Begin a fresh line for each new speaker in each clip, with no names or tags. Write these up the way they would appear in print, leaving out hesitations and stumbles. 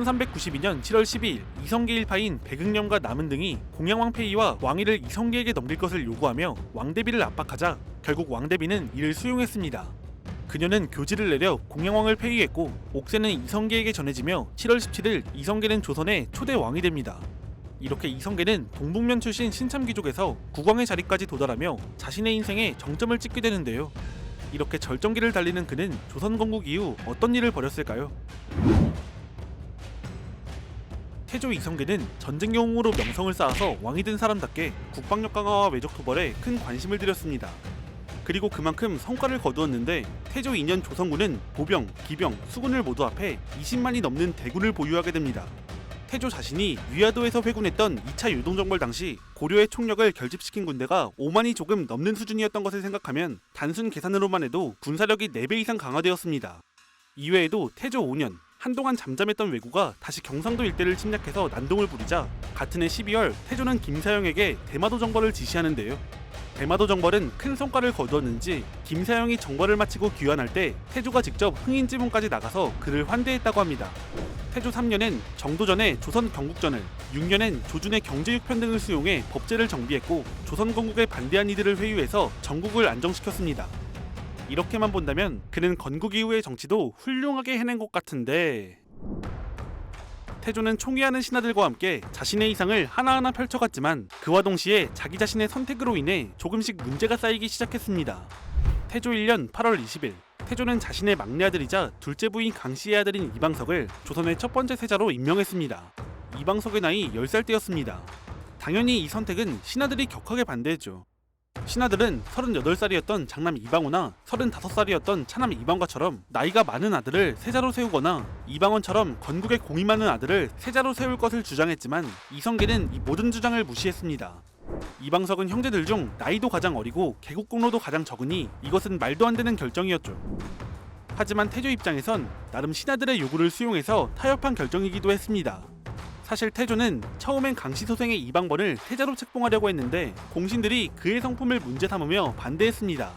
1392년 7월 12일 이성계 일파인 백응령과 남은 등이 공양왕 폐위와 왕위를 이성계에게 넘길 것을 요구하며 왕대비를 압박하자 결국 왕대비는 이를 수용했습니다. 그녀는 교지를 내려 공양왕을 폐위했고 옥새는 이성계에게 전해지며 7월 17일 이성계는 조선의 초대 왕이 됩니다. 이렇게 이성계는 동북면 출신 신참귀족에서 국왕의 자리까지 도달하며 자신의 인생에 정점을 찍게 되는데요. 이렇게 절정기를 달리는 그는 조선 건국 이후 어떤 일을 벌였을까요? 태조 이성계는 전쟁 영웅으로 명성을 쌓아서 왕이 된 사람답게 국방력 강화와 외적 토벌에 큰 관심을 들였습니다. 그리고 그만큼 성과를 거두었는데 태조 2년 조선군은 보병, 기병, 수군을 모두 합해 20만이 넘는 대군을 보유하게 됩니다. 태조 자신이 위화도에서 회군했던 2차 요동정벌 당시 고려의 총력을 결집시킨 군대가 5만이 조금 넘는 수준이었던 것을 생각하면 단순 계산으로만 해도 군사력이 4배 이상 강화되었습니다. 이외에도 태조 5년 한동안 잠잠했던 왜구가 다시 경상도 일대를 침략해서 난동을 부리자 같은 해 12월 태조는 김사영에게 대마도 정벌을 지시하는데요. 대마도 정벌은 큰 성과를 거두었는지 김사영이 정벌을 마치고 귀환할 때 태조가 직접 흥인지문까지 나가서 그를 환대했다고 합니다. 태조 3년엔 정도전에 조선 경국전을, 6년엔 조준의 경제육편 등을 수용해 법제를 정비했고 조선 건국에 반대한 이들을 회유해서 전국을 안정시켰습니다. 이렇게만 본다면 그는 건국 이후의 정치도 훌륭하게 해낸 것 같은데 태조는 총애하는 신하들과 함께 자신의 이상을 하나하나 펼쳐갔지만 그와 동시에 자기 자신의 선택으로 인해 조금씩 문제가 쌓이기 시작했습니다. 태조 1년 8월 20일 태조는 자신의 막내 아들이자 둘째 부인 강씨의 아들인 이방석을 조선의 첫 번째 세자로 임명했습니다. 이방석의 나이 10살 때였습니다. 당연히 이 선택은 신하들이 격하게 반대했죠. 신하들은 38살이었던 장남 이방호나 35살이었던 차남 이방과처럼 나이가 많은 아들을 세자로 세우거나 이방원처럼 건국에 공이 많은 아들을 세자로 세울 것을 주장했지만 이성계는 이 모든 주장을 무시했습니다. 이방석은 형제들 중 나이도 가장 어리고 개국공로도 가장 적으니 이것은 말도 안 되는 결정이었죠. 하지만 태조 입장에선 나름 신하들의 요구를 수용해서 타협한 결정이기도 했습니다. 사실 태조는 처음엔 강씨 소생의 이방번을 태자로 책봉하려고 했는데 공신들이 그의 성품을 문제 삼으며 반대했습니다.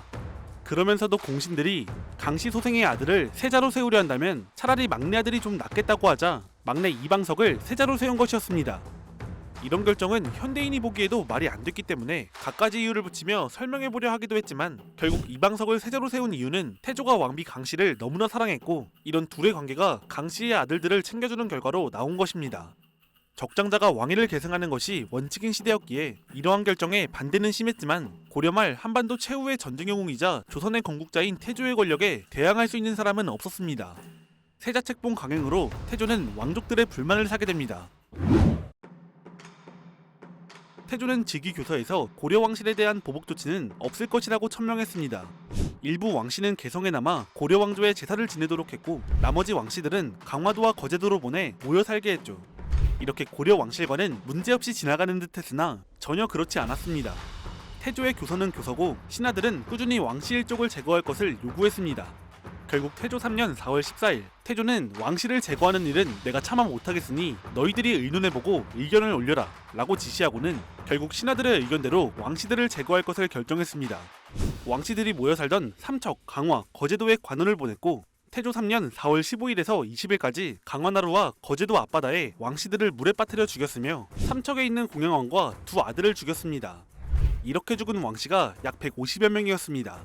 그러면서도 공신들이 강씨 소생의 아들을 세자로 세우려 한다면 차라리 막내 아들이 좀 낫겠다고 하자 막내 이방석을 세자로 세운 것이었습니다. 이런 결정은 현대인이 보기에도 말이 안 됐기 때문에 갖가지 이유를 붙이며 설명해보려 하기도 했지만 결국 이방석을 세자로 세운 이유는 태조가 왕비 강씨를 너무나 사랑했고 이런 둘의 관계가 강씨의 아들들을 챙겨주는 결과로 나온 것입니다. 적장자가 왕위를 계승하는 것이 원칙인 시대였기에 이러한 결정에 반대는 심했지만 고려 말 한반도 최후의 전쟁 영웅이자 조선의 건국자인 태조의 권력에 대항할 수 있는 사람은 없었습니다. 세자 책봉 강행으로 태조는 왕족들의 불만을 사게 됩니다. 태조는 즉위교서에서 고려 왕실에 대한 보복 조치는 없을 것이라고 천명했습니다. 일부 왕씨는 개성에 남아 고려 왕조의 제사를 지내도록 했고 나머지 왕씨들은 강화도와 거제도로 보내 모여 살게 했죠. 이렇게 고려 왕실과는 문제없이 지나가는 듯 했으나 전혀 그렇지 않았습니다. 태조의 교서는 교서고 신하들은 꾸준히 왕씨 일족을 제거할 것을 요구했습니다. 결국 태조 3년 4월 14일 태조는 왕씨를 제거하는 일은 내가 차마 못하겠으니 너희들이 의논해보고 의견을 올려라 라고 지시하고는 결국 신하들의 의견대로 왕씨들을 제거할 것을 결정했습니다. 왕씨들이 모여 살던 삼척, 강화, 거제도에 관원을 보냈고 태조 3년 4월 15일에서 20일까지 강화나루와 거제도 앞바다에 왕씨들을 물에 빠뜨려 죽였으며 삼척에 있는 공양왕과 두 아들을 죽였습니다. 이렇게 죽은 왕씨가 약 150여 명이었습니다.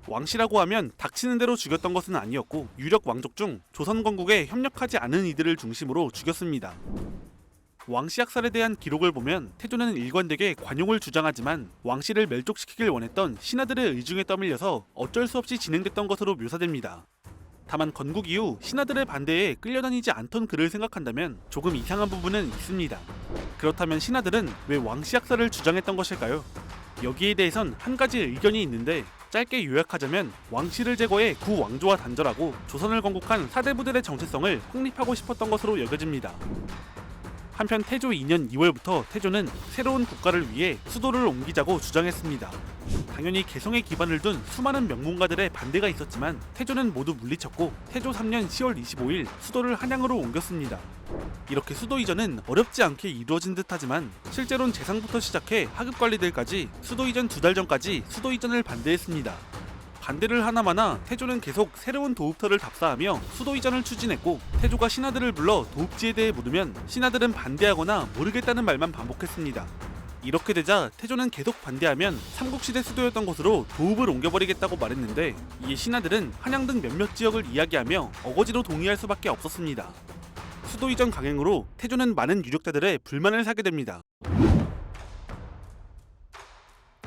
왕씨라고 하면 닥치는 대로 죽였던 것은 아니었고 유력 왕족 중 조선 건국에 협력하지 않은 이들을 중심으로 죽였습니다. 왕씨 학살에 대한 기록을 보면 태조는 일관되게 관용을 주장하지만 왕씨를 멸족시키길 원했던 신하들의 의중에 떠밀려서 어쩔 수 없이 진행됐던 것으로 묘사됩니다. 다만 건국 이후 신하들의 반대에 끌려다니지 않던 그를 생각한다면 조금 이상한 부분은 있습니다. 그렇다면 신하들은 왜 왕씨 학살을 주장했던 것일까요? 여기에 대해선 한 가지 의견이 있는데 짧게 요약하자면 왕씨를 제거해 구왕조와 단절하고 조선을 건국한 사대부들의 정체성을 확립하고 싶었던 것으로 여겨집니다. 한편 태조 2년 2월부터 태조는 새로운 국가를 위해 수도를 옮기자고 주장했습니다. 당연히 개성에 기반을 둔 수많은 명문가들의 반대가 있었지만 태조는 모두 물리쳤고 태조 3년 10월 25일 수도를 한양으로 옮겼습니다. 이렇게 수도 이전은 어렵지 않게 이루어진 듯하지만 실제로는 재상부터 시작해 하급 관리들까지 수도 이전 2달 전까지 수도 이전을 반대했습니다. 반대를 하나마나 태조는 계속 새로운 도읍터를 답사하며 수도 이전을 추진했고, 태조가 신하들을 불러 도읍지에 대해 물으면 신하들은 반대하거나 모르겠다는 말만 반복했습니다. 이렇게 되자 태조는 계속 반대하면 삼국시대 수도였던 곳으로 도읍을 옮겨버리겠다고 말했는데, 이에 신하들은 한양 등 몇몇 지역을 이야기하며 어거지로 동의할 수밖에 없었습니다. 수도 이전 강행으로 태조는 많은 유력자들의 불만을 사게 됩니다.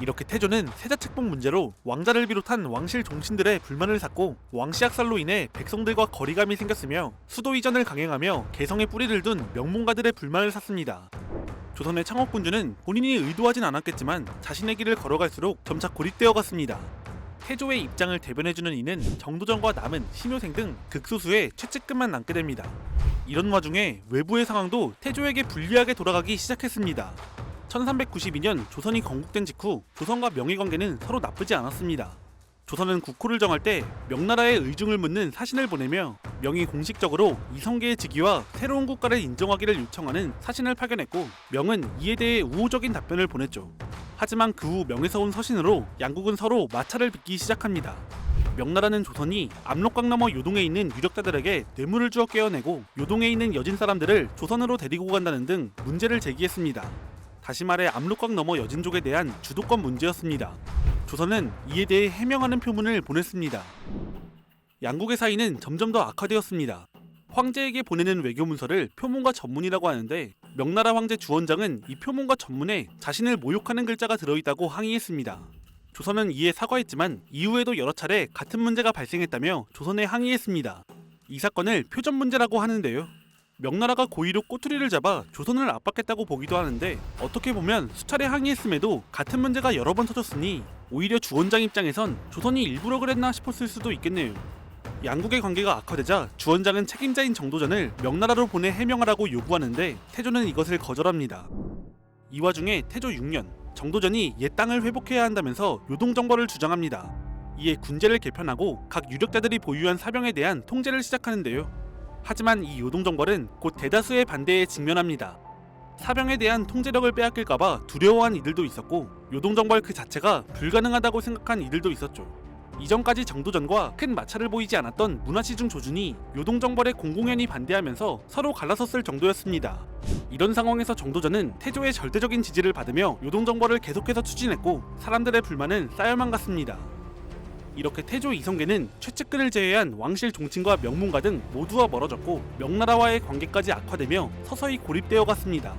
이렇게 태조는 세자책봉 문제로 왕자를 비롯한 왕실 종친들의 불만을 샀고, 왕씨 학살로 인해 백성들과 거리감이 생겼으며 수도 이전을 강행하며 개성에 뿌리를 둔 명문가들의 불만을 샀습니다. 조선의 창업군주는 본인이 의도하진 않았겠지만 자신의 길을 걸어갈수록 점차 고립되어 갔습니다. 태조의 입장을 대변해주는 이는 정도전과 남은, 심효생 등 극소수의 최측근만 남게 됩니다. 이런 와중에 외부의 상황도 태조에게 불리하게 돌아가기 시작했습니다. 1392년 조선이 건국된 직후 조선과 명의 관계는 서로 나쁘지 않았습니다. 조선은 국호를 정할 때 명나라의 의중을 묻는 사신을 보내며 명이 공식적으로 이성계의 즉위와 새로운 국가를 인정하기를 요청하는 사신을 파견했고, 명은 이에 대해 우호적인 답변을 보냈죠. 하지만 그 후 명에서 온 서신으로 양국은 서로 마찰을 빚기 시작합니다. 명나라는 조선이 압록강 너머 요동에 있는 유력자들에게 뇌물을 주어 깨어내고 요동에 있는 여진 사람들을 조선으로 데리고 간다는 등 문제를 제기했습니다. 다시 말해 압록강 너머 여진족에 대한 주도권 문제였습니다. 조선은 이에 대해 해명하는 표문을 보냈습니다. 양국의 사이는 점점 더 악화되었습니다. 황제에게 보내는 외교 문서를 표문과 전문이라고 하는데, 명나라 황제 주원장은 이 표문과 전문에 자신을 모욕하는 글자가 들어있다고 항의했습니다. 조선은 이에 사과했지만 이후에도 여러 차례 같은 문제가 발생했다며 조선에 항의했습니다. 이 사건을 표전 문제라고 하는데요. 명나라가 고의로 꼬투리를 잡아 조선을 압박했다고 보기도 하는데, 어떻게 보면 수차례 항의했음에도 같은 문제가 여러 번 터졌으니 오히려 주원장 입장에선 조선이 일부러 그랬나 싶었을 수도 있겠네요. 양국의 관계가 악화되자 주원장은 책임자인 정도전을 명나라로 보내 해명하라고 요구하는데, 태조는 이것을 거절합니다. 이 와중에 태조 6년, 정도전이 옛 땅을 회복해야 한다면서 요동정벌을 주장합니다. 이에 군제를 개편하고 각 유력자들이 보유한 사병에 대한 통제를 시작하는데요. 하지만 이 요동정벌은 곧 대다수의 반대에 직면합니다. 사병에 대한 통제력을 빼앗길까봐 두려워한 이들도 있었고, 요동정벌 그 자체가 불가능하다고 생각한 이들도 있었죠. 이전까지 정도전과 큰 마찰을 보이지 않았던 문화시중 조준이 요동정벌에 공공연히 반대하면서 서로 갈라섰을 정도였습니다. 이런 상황에서 정도전은 태조의 절대적인 지지를 받으며 요동정벌을 계속해서 추진했고, 사람들의 불만은 쌓여만 갔습니다. 이렇게 태조 이성계는 최측근을 제외한 왕실 종친과 명문가 등 모두와 멀어졌고, 명나라와의 관계까지 악화되며 서서히 고립되어 갔습니다.